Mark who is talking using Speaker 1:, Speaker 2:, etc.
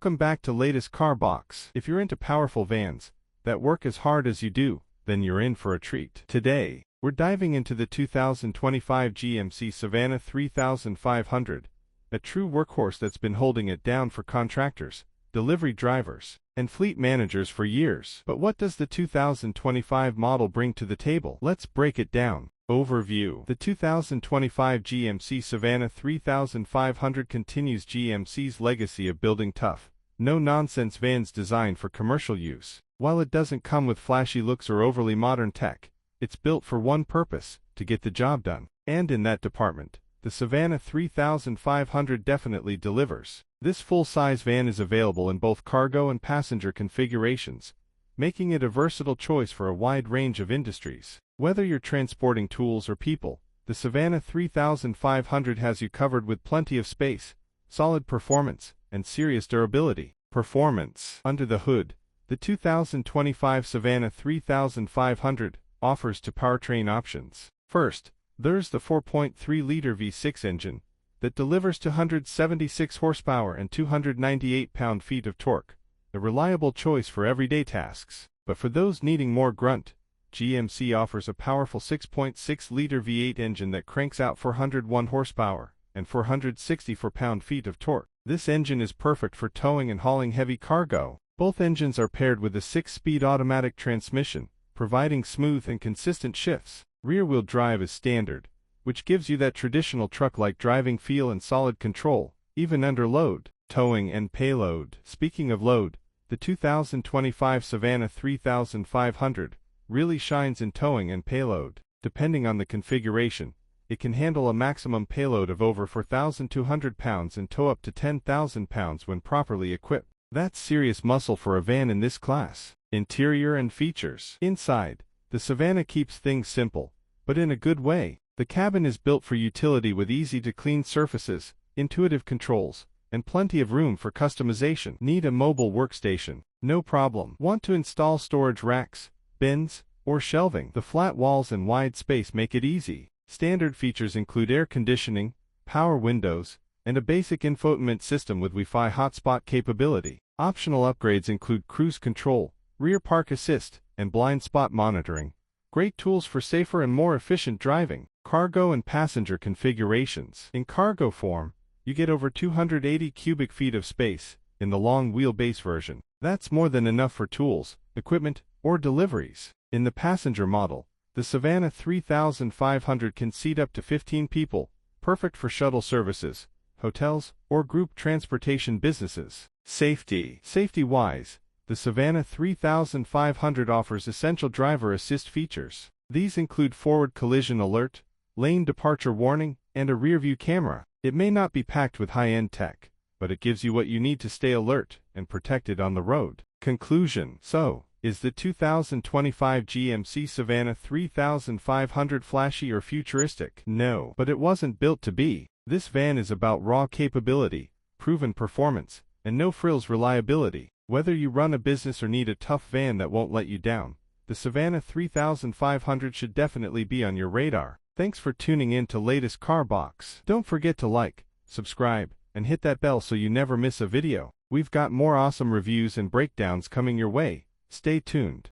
Speaker 1: Welcome back to latest car box. If you're into powerful vans that work as hard as you do, then you're in for a treat. Today, we're diving into the 2025 GMC Savana 3500, a true workhorse that's been holding it down for contractors, delivery drivers, and fleet managers for years. But what does the 2025 model bring to the table? Let's break it down. Overview. The 2025 GMC Savana 3500 continues GMC's legacy of building tough, no-nonsense vans designed for commercial use. While it doesn't come with flashy looks or overly modern tech, it's built for one purpose: to get the job done. And in that department, the Savana 3500 definitely delivers. This full-size van is available in both cargo and passenger configurations, making it a versatile choice for a wide range of industries. Whether you're transporting tools or people, the Savana 3500 has you covered with plenty of space, solid performance, and serious durability. Performance. Under the hood, the 2025 Savana 3500 offers two powertrain options. First, there's the 4.3-liter V6 engine that delivers 276 horsepower and 298 pound-feet of torque, a reliable choice for everyday tasks. But for those needing more grunt, GMC offers a powerful 6.6-liter V8 engine that cranks out 401 horsepower and 464 pound-feet of torque. This engine is perfect for towing and hauling heavy cargo. Both engines are paired with a 6-speed automatic transmission, providing smooth and consistent shifts. Rear-wheel drive is standard, which gives you that traditional truck-like driving feel and solid control, even under load. Towing and payload. Speaking of load, the 2025 Savana 3500 really shines in towing and payload. Depending on the configuration, it can handle a maximum payload of over 4,200 pounds and tow up to 10,000 pounds when properly equipped. That's serious muscle for a van in this class. Interior and features. Inside, the Savana keeps things simple, but in a good way. The cabin is built for utility with easy-to-clean surfaces, intuitive controls, and plenty of room for customization. Need a mobile workstation? No problem. Want to install storage racks, bins, or shelving? The flat walls and wide space make it easy. Standard features include air conditioning, power windows, and a basic infotainment system with Wi-Fi hotspot capability. Optional upgrades include cruise control, rear park assist, and blind spot monitoring. Great tools for safer and more efficient driving. Cargo and passenger configurations. In cargo form, you get over 280 cubic feet of space in the long wheelbase version. That's more than enough for tools, equipment, or deliveries. In the passenger model, the Savana 3500 can seat up to 15 people, perfect for shuttle services, hotels, or group transportation businesses. Safety. Safety-wise, the Savana 3500 offers essential driver assist features. These include forward collision alert, lane departure warning, and a rear-view camera. It may not be packed with high-end tech, but it gives you what you need to stay alert and protected on the road. Conclusion. So, is the 2025 GMC Savana 3500 flashy or futuristic? No, but it wasn't built to be. This van is about raw capability, proven performance, and no-frills reliability. Whether you run a business or need a tough van that won't let you down, the Savana 3500 should definitely be on your radar. Thanks for tuning in to latest car box. Don't forget to like, subscribe, and hit that bell so you never miss a video. We've got more awesome reviews and breakdowns coming your way. Stay tuned.